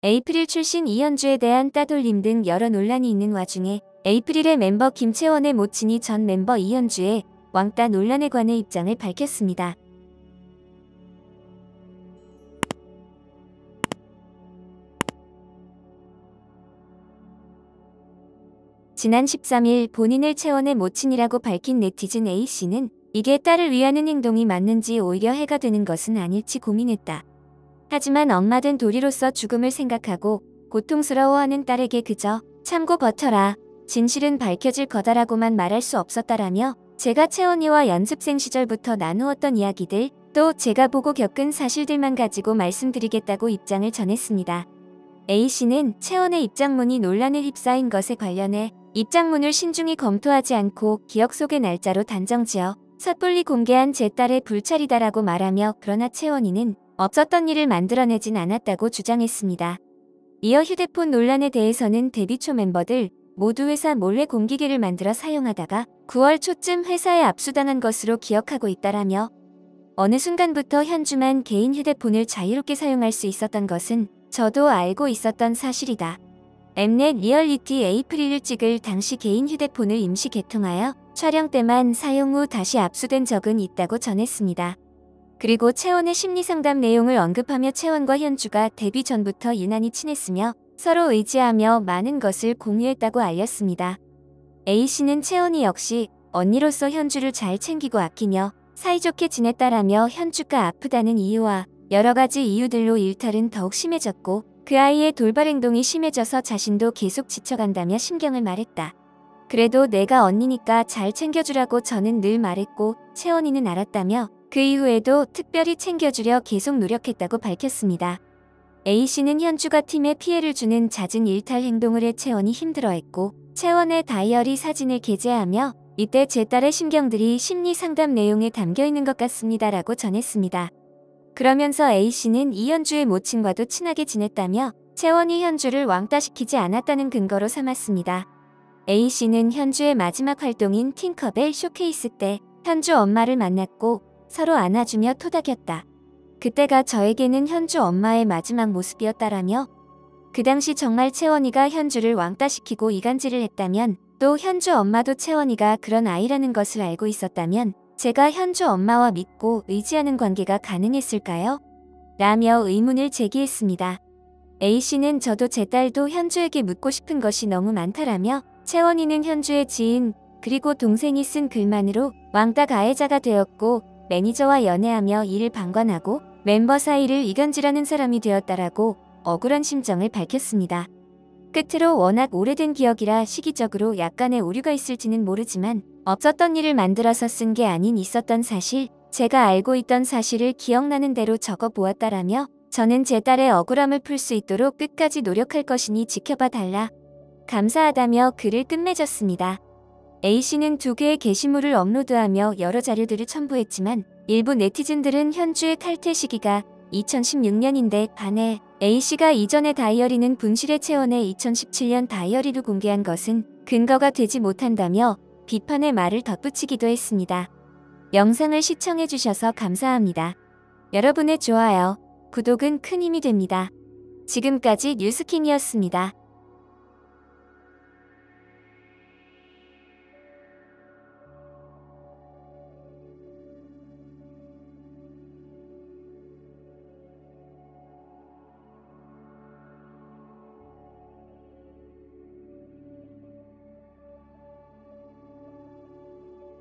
에이프릴 출신 이현주에 대한 따돌림 등 여러 논란이 있는 와중에 에이프릴의 멤버 김채원의 모친이 전 멤버 이현주의 왕따 논란에 관해 입장을 밝혔습니다. 지난 13일 본인을 채원의 모친이라고 밝힌 네티즌 A씨는 이게 딸을 위하는 행동이 맞는지 오히려 해가 되는 것은 아닐지 고민했다. 하지만 엄마된 도리로서 죽음을 생각하고 고통스러워하는 딸에게 그저 참고 버텨라. 진실은 밝혀질 거다라고만 말할 수 없었다라며 제가 채원이와 연습생 시절부터 나누었던 이야기들 또 제가 보고 겪은 사실들만 가지고 말씀드리겠다고 입장을 전했습니다. A씨는 채원의 입장문이 논란을 휩싸인 것에 관련해 입장문을 신중히 검토하지 않고 기억 속의 날짜로 단정지어 섣불리 공개한 제 딸의 불찰이다라고 말하며 그러나 채원이는 없었던 일을 만들어내진 않았다고 주장했습니다. 이어 휴대폰 논란에 대해서는 데뷔 초 멤버들 모두 회사 몰래 공기계를 만들어 사용하다가 9월 초쯤 회사에 압수당한 것으로 기억하고 있다라며 어느 순간부터 현주만 개인 휴대폰을 자유롭게 사용할 수 있었던 것은 저도 알고 있었던 사실이다. 엠넷 리얼리티 에이프릴을 찍을 당시 개인 휴대폰을 임시 개통하여 촬영 때만 사용 후 다시 압수된 적은 있다고 전했습니다. 그리고 채원의 심리상담 내용을 언급하며 채원과 현주가 데뷔 전부터 유난히 친했으며 서로 의지하며 많은 것을 공유했다고 알렸습니다. A씨는 채원이 역시 언니로서 현주를 잘 챙기고 아끼며 사이좋게 지냈다라며 현주가 아프다는 이유와 여러 가지 이유들로 일탈은 더욱 심해졌고 그 아이의 돌발 행동이 심해져서 자신도 계속 지쳐간다며 심경을 말했다. 그래도 내가 언니니까 잘 챙겨주라고 저는 늘 말했고 채원이는 알았다며 그 이후에도 특별히 챙겨주려 계속 노력했다고 밝혔습니다. A씨는 현주가 팀에 피해를 주는 잦은 일탈 행동을 해 채원이 힘들어했고 채원의 다이어리 사진을 게재하며 이때 제 딸의 심경들이 심리 상담 내용에 담겨 있는 것 같습니다라고 전했습니다. 그러면서 A씨는 이현주의 모친과도 친하게 지냈다며 채원이 현주를 왕따시키지 않았다는 근거로 삼았습니다. A씨는 현주의 마지막 활동인 팅커벨 쇼케이스 때 현주 엄마를 만났고 서로 안아주며 토닥였다. 그때가 저에게는 현주 엄마의 마지막 모습이었다라며 그 당시 정말 채원이가 현주를 왕따시키고 이간질을 했다면 또 현주 엄마도 채원이가 그런 아이라는 것을 알고 있었다면 제가 현주 엄마와 믿고 의지하는 관계가 가능했을까요? 라며 의문을 제기했습니다. A씨는 저도 제 딸도 현주에게 묻고 싶은 것이 너무 많다라며 채원이는 현주의 지인 그리고 동생이 쓴 글만으로 왕따 가해자가 되었고 매니저와 연애하며 이를 방관하고 멤버 사이를 이간질하는 사람이 되었다라고 억울한 심정을 밝혔습니다. 끝으로 워낙 오래된 기억이라 시기적으로 약간의 오류가 있을지는 모르지만 없었던 일을 만들어서 쓴 게 아닌 있었던 사실, 제가 알고 있던 사실을 기억나는 대로 적어 보았다라며 저는 제 딸의 억울함을 풀 수 있도록 끝까지 노력할 것이니 지켜봐 달라. 감사하다며 글을 끝맺었습니다. A씨는 2개의 게시물을 업로드하며 여러 자료들을 첨부했지만 일부 네티즌들은 현주의 탈퇴 시기가 2016년인데 반해 A씨가 이전의 다이어리는 분실의 채원의 2017년 다이어리를 공개한 것은 근거가 되지 못한다며 비판의 말을 덧붙이기도 했습니다. 영상을 시청해주셔서 감사합니다. 여러분의 좋아요, 구독은 큰 힘이 됩니다. 지금까지 뉴스킹이었습니다.